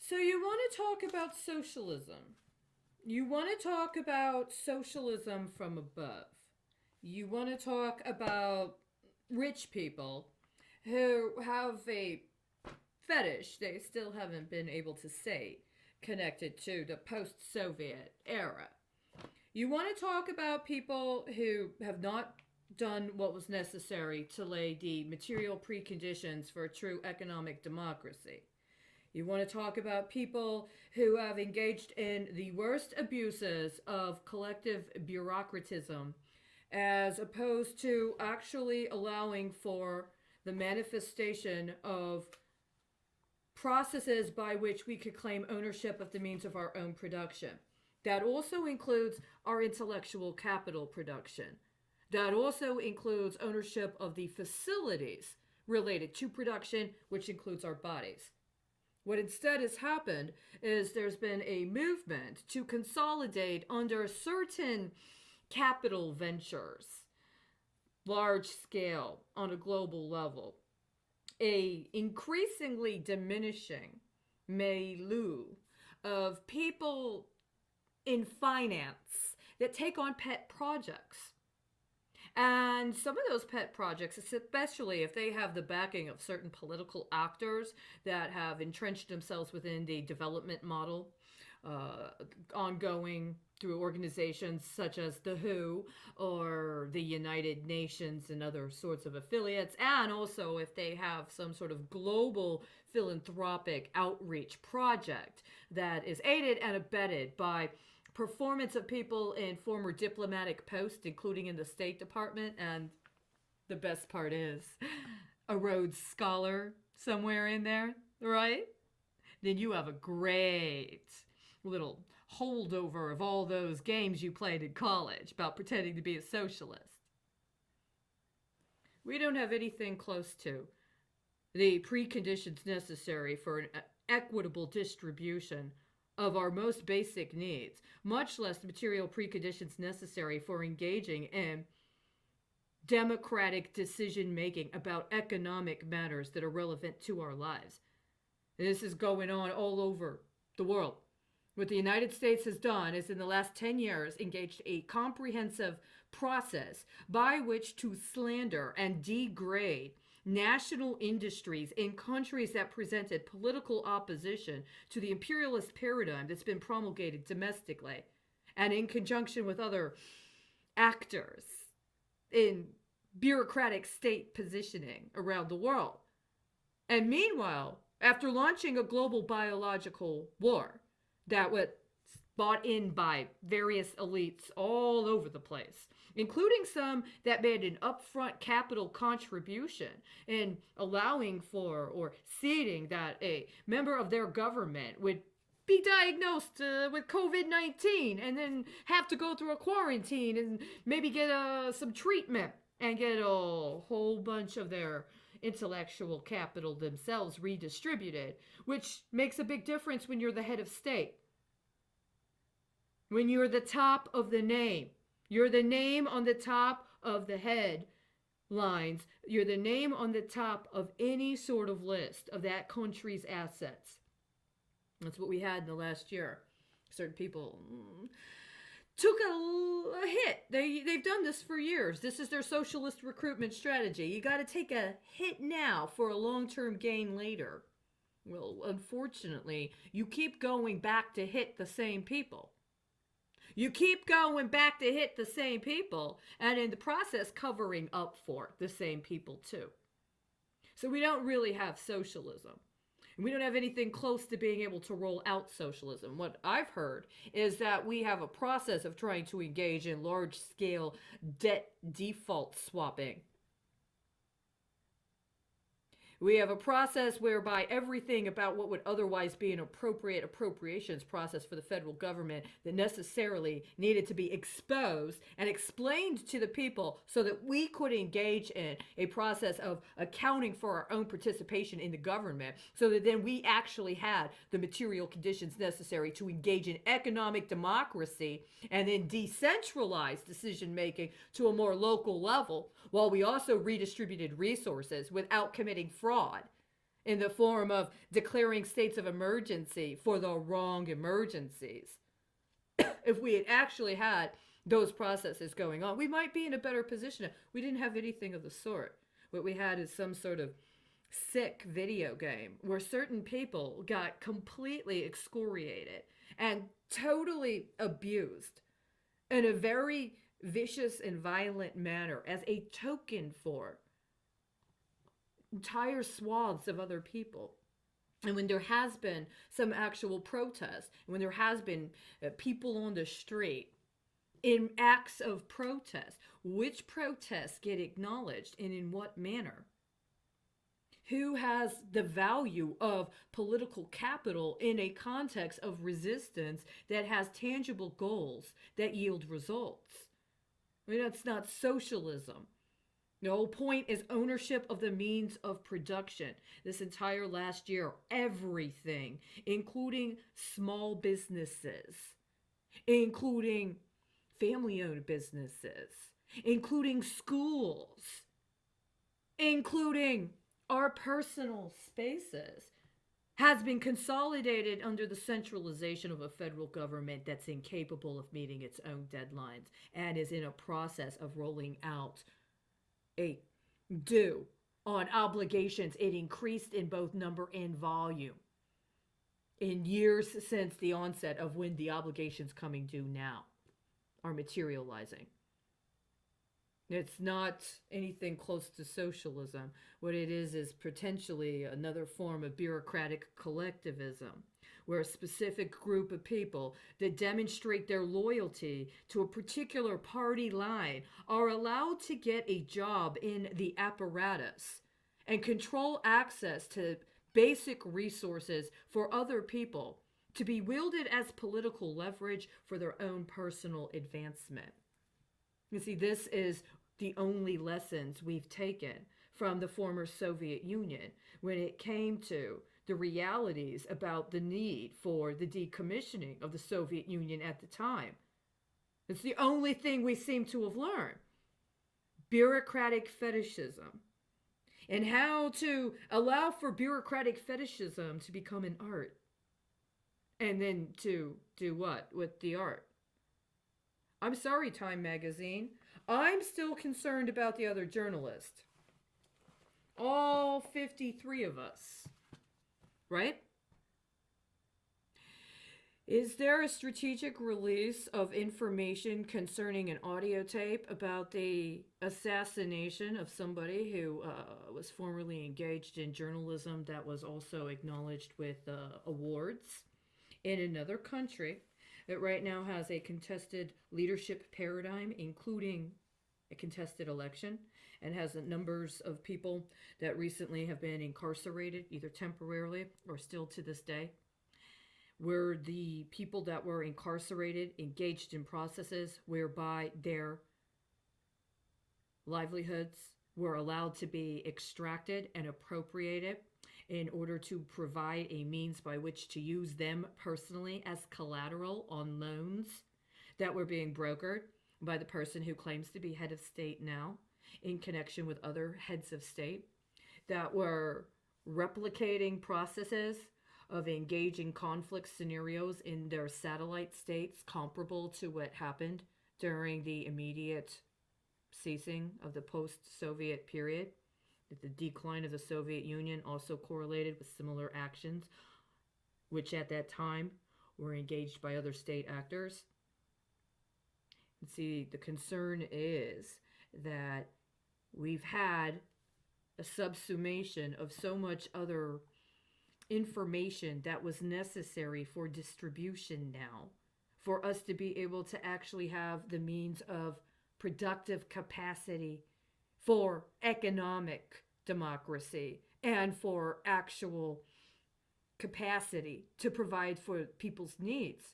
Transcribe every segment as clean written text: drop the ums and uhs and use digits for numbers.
So you want to talk about socialism. You want to talk about socialism from above. You want to talk about rich people who have a fetish they still haven't been able to sate connected to the post Soviet era. You want to talk about people who have not done what was necessary to lay the material preconditions for a true economic democracy. You want to talk about people who have engaged in the worst abuses of collective bureaucratism as opposed to actually allowing for the manifestation of processes by which we could claim ownership of the means of our own production. That also includes our intellectual capital production. That also includes ownership of the facilities related to production, which includes our bodies. What instead has happened is there's been a movement to consolidate under certain capital ventures, large scale, on a global level, a increasingly diminishing milieu of people in finance that take on pet projects. And some of those pet projects, especially if they have the backing of certain political actors that have entrenched themselves within the development model, ongoing through organizations such as the WHO or the United Nations and other sorts of affiliates, and also if they have some sort of global philanthropic outreach project that is aided and abetted by performance of people in former diplomatic posts, including in the State Department, and the best part is a Rhodes Scholar somewhere in there, right? Then you have a great little holdover of all those games you played in college about pretending to be a socialist. We don't have anything close to the preconditions necessary for an equitable distribution of our most basic needs, much less the material preconditions necessary for engaging in democratic decision making about economic matters that are relevant to our lives. This is going on all over the world. What the United States has done is in the last 10 years engaged a comprehensive process by which to slander and degrade national industries in countries that presented political opposition to the imperialist paradigm that's been promulgated domestically and in conjunction with other actors in bureaucratic state positioning around the world. And meanwhile, after launching a global biological war that was bought in by various elites all over the place, including some that made an upfront capital contribution in allowing for or seeding that a member of their government would be diagnosed with COVID-19 and then have to go through a quarantine and maybe get some treatment and get a whole bunch of their intellectual capital themselves redistributed, which makes a big difference when you're the head of state. When you're the top of the name. You're the name on the top of the headlines. You're the name on the top of any sort of list of that country's assets. That's what we had in the last year. Certain people took a hit. They've done this for years. This is their socialist recruitment strategy. You got to take a hit now for a long-term gain later. Well, unfortunately, you keep going back to hit the same people. You keep going back to hit the same people, and in the process covering up for the same people too. So we don't really have socialism. We don't have anything close to being able to roll out socialism. What I've heard is that we have a process of trying to engage in large-scale debt default swapping. We have a process whereby everything about what would otherwise be an appropriate appropriations process for the federal government that necessarily needed to be exposed and explained to the people so that we could engage in a process of accounting for our own participation in the government, so that then we actually had the material conditions necessary to engage in economic democracy and then decentralize decision making to a more local level, while we also redistributed resources without committing fraud in the form of declaring states of emergency for the wrong emergencies. If we had actually had those processes going on, we might be in a better position. We didn't have anything of the sort. What we had is some sort of sick video game where certain people got completely excoriated and totally abused in a very vicious and violent manner as a token for entire swaths of other people. And when there has been some actual protest, when there has been people on the street in acts of protest, which protests get acknowledged and in what manner? Who has the value of political capital in a context of resistance that has tangible goals that yield results? I mean, that's not socialism. The whole point is ownership of the means of production. This entire last year, everything, including small businesses, including family-owned businesses, including schools, including our personal spaces, has been consolidated under the centralization of a federal government that's incapable of meeting its own deadlines and is in a process of rolling out a due on obligations. It increased in both number and volume in years since the onset of when the obligations coming due now are materializing. It's not anything close to socialism. What it is potentially another form of bureaucratic collectivism, where a specific group of people that demonstrate their loyalty to a particular party line are allowed to get a job in the apparatus and control access to basic resources for other people to be wielded as political leverage for their own personal advancement. You see, this is the only lessons we've taken from the former Soviet Union when it came to the realities about the need for the decommissioning of the Soviet Union at the time. It's the only thing we seem to have learned. Bureaucratic fetishism. And how to allow for bureaucratic fetishism to become an art. And then to do what with the art? I'm sorry, Time Magazine. I'm still concerned about the other journalists. All 53 of us. Right? Is there a strategic release of information concerning an audio tape about the assassination of somebody who was formerly engaged in journalism that was also acknowledged with awards in another country that right now has a contested leadership paradigm, including a contested election, and has numbers of people that recently have been incarcerated, either temporarily or still to this day, where the people that were incarcerated engaged in processes whereby their livelihoods were allowed to be extracted and appropriated in order to provide a means by which to use them personally as collateral on loans that were being brokered by the person who claims to be head of state now in connection with other heads of state that were replicating processes of engaging conflict scenarios in their satellite states comparable to what happened during the immediate ceasing of the post-Soviet period. The decline of the Soviet Union also correlated with similar actions, which at that time were engaged by other state actors. And see, the concern is that we've had a subsumation of so much other information that was necessary for distribution now, for us to be able to actually have the means of productive capacity for economic democracy and for actual capacity to provide for people's needs.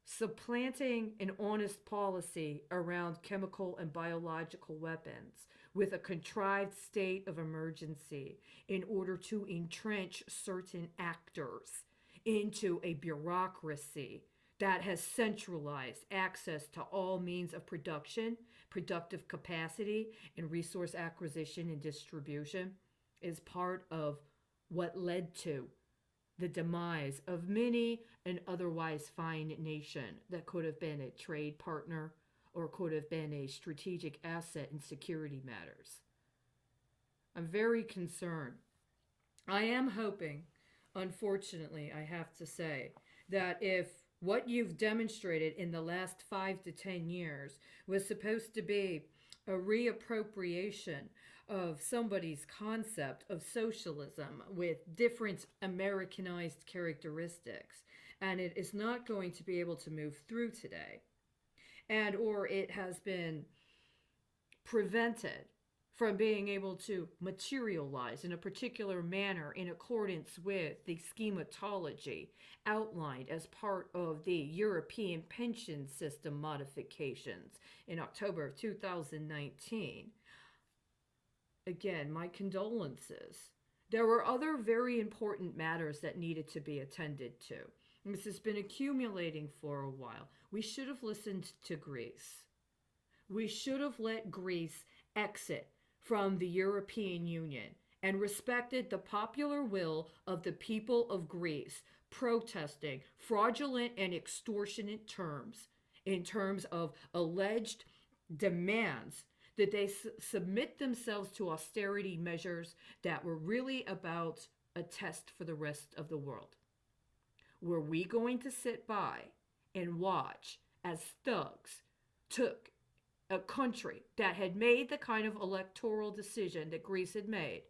Supplanting an honest policy around chemical and biological weapons with a contrived state of emergency in order to entrench certain actors into a bureaucracy that has centralized access to all means of production, productive capacity, and resource acquisition and distribution is part of what led to the demise of many an otherwise fine nation that could have been a trade partner or could have been a strategic asset in security matters. I'm very concerned. I am hoping, unfortunately, I have to say, that if what you've demonstrated in the last 5 to 10 years was supposed to be a reappropriation of somebody's concept of socialism with different Americanized characteristics, and it is not going to be able to move through today, and or it has been prevented from being able to materialize in a particular manner in accordance with the schematology outlined as part of the European pension system modifications in October of 2019. Again, my condolences. There were other very important matters that needed to be attended to. This has been accumulating for a while. We should have listened to Greece. We should have let Greece exit from the European Union and respected the popular will of the people of Greece protesting fraudulent and extortionate terms in terms of alleged demands that they submit themselves to austerity measures that were really about a test for the rest of the world. Were we going to sit by and watch as thugs took a country that had made the kind of electoral decision that Greece had made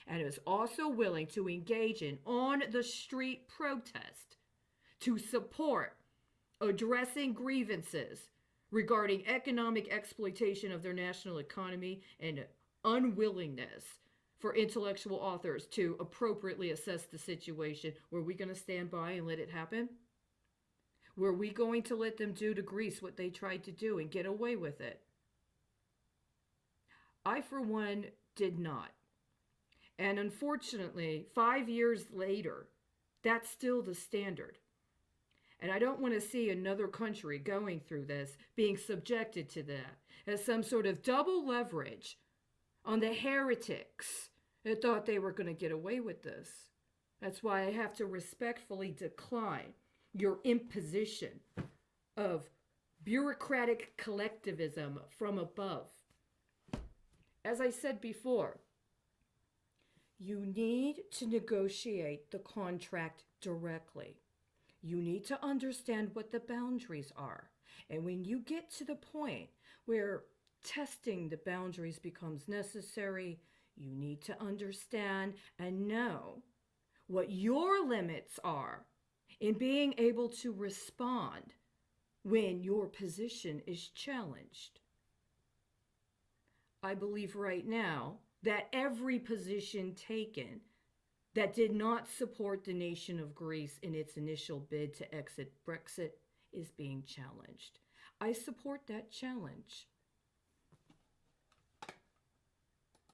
and is also willing to engage in on-the-street protest to support addressing grievances regarding economic exploitation of their national economy and unwillingness for intellectual authors to appropriately assess the situation? Were we going to stand by and let it happen? Were we going to let them do to Greece what they tried to do and get away with it? I, for one, did not. And unfortunately, 5 years later, that's still the standard. And I don't want to see another country going through this, being subjected to that, as some sort of double leverage on the heretics that thought they were going to get away with this. That's why I have to respectfully decline your imposition of bureaucratic collectivism from above. As I said before, you need to negotiate the contract directly. You need to understand what the boundaries are. And when you get to the point where testing the boundaries becomes necessary, you need to understand and know what your limits are in being able to respond when your position is challenged. I believe right now that every position taken that did not support the nation of Greece in its initial bid to exit Brexit is being challenged. I support that challenge.